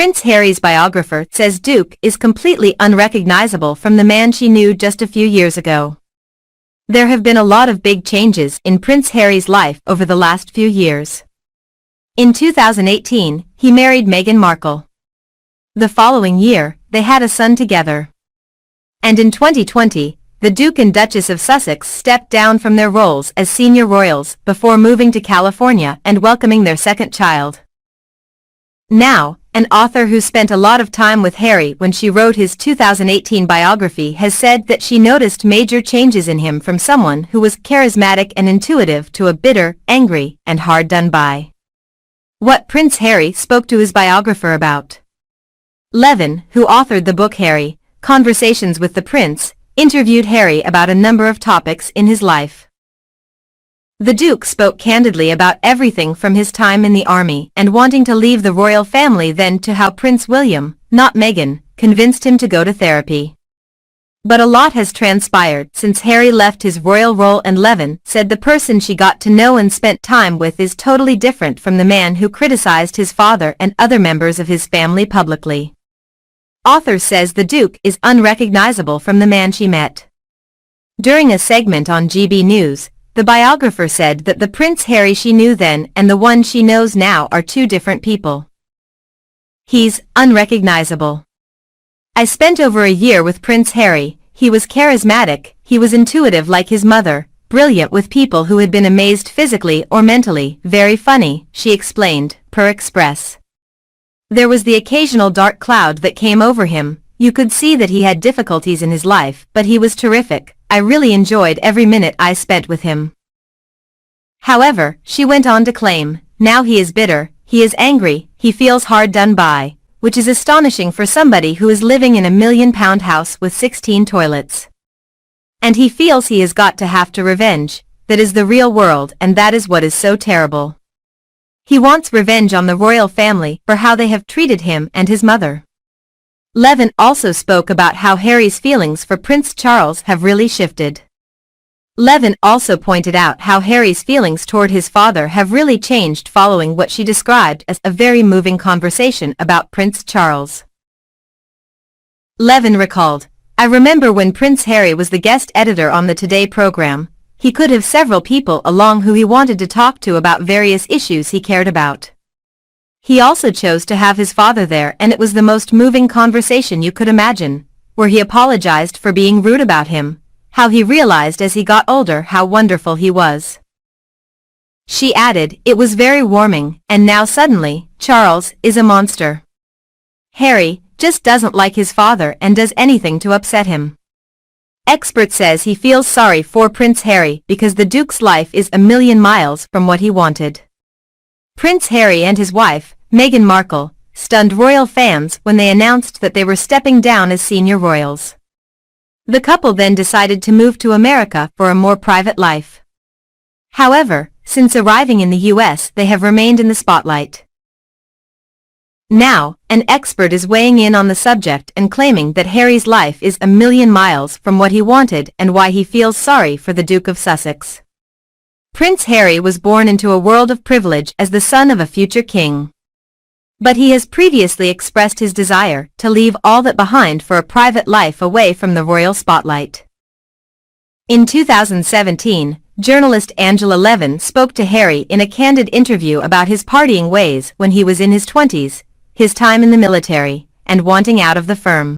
Prince Harry's biographer says Duke is completely unrecognizable from the man she knew just a few years ago. There have been a lot of big changes in Prince Harry's life over the last few years. In 2018, he married Meghan Markle. The following year, they had a son together. And in 2020, the Duke and Duchess of Sussex stepped down from their roles as senior royals before moving to California and welcoming their second child. Now, an author who spent a lot of time with Harry when she wrote his 2018 biography has said that she noticed major changes in him from someone who was charismatic and intuitive to a bitter, angry, and hard done by. What Prince Harry spoke to his biographer about. Levin, who authored the book Harry, Conversations with the Prince, interviewed Harry about a number of topics in his life. The Duke spoke candidly about everything from his time in the army and wanting to leave the royal family then to how Prince William, not Meghan, convinced him to go to therapy. But a lot has transpired since Harry left his royal role, and Levin said the person she got to know and spent time with is totally different from the man who criticized his father and other members of his family publicly. Author says the Duke is unrecognizable from the man she met. During a segment on GB News, the biographer said that the Prince Harry she knew then and the one she knows now are two different people. He's unrecognizable. I spent over a year with Prince Harry. He was charismatic, he was intuitive like his mother, brilliant with people who had been amazed physically or mentally, very funny, she explained, per Express. There was the occasional dark cloud that came over him. You could see that he had difficulties in his life, but he was terrific. I really enjoyed every minute I spent with him. However, she went on to claim, now he is bitter, he is angry, he feels hard done by, which is astonishing for somebody who is living in a £1 million house with 16 toilets. And he feels he has got to have to revenge. That is the real world, and that is what is so terrible. He wants revenge on the royal family for how they have treated him and his mother. Levin also spoke about how Harry's feelings for Prince Charles have really shifted. Levin also pointed out how Harry's feelings toward his father have really changed following what she described as a very moving conversation about Prince Charles. Levin recalled, I remember when Prince Harry was the guest editor on the Today program, he could have several people along who he wanted to talk to about various issues he cared about. He also chose to have his father there, and it was the most moving conversation you could imagine, where he apologized for being rude about him, how he realized as he got older how wonderful he was. She added, it was very warming, and now suddenly, Charles is a monster. Harry just doesn't like his father and does anything to upset him. Expert says he feels sorry for Prince Harry because the Duke's life is a million miles from what he wanted. Prince Harry and his wife, Meghan Markle, stunned royal fans when they announced that they were stepping down as senior royals. The couple then decided to move to America for a more private life. However, since arriving in the US they have remained in the spotlight. Now, an expert is weighing in on the subject and claiming that Harry's life is a million miles from what he wanted and why he feels sorry for the Duke of Sussex. Prince Harry was born into a world of privilege as the son of a future king. But he has previously expressed his desire to leave all that behind for a private life away from the royal spotlight. In 2017, journalist Angela Levin spoke to Harry in a candid interview about his partying ways when he was in his 20s, his time in the military, and wanting out of the firm.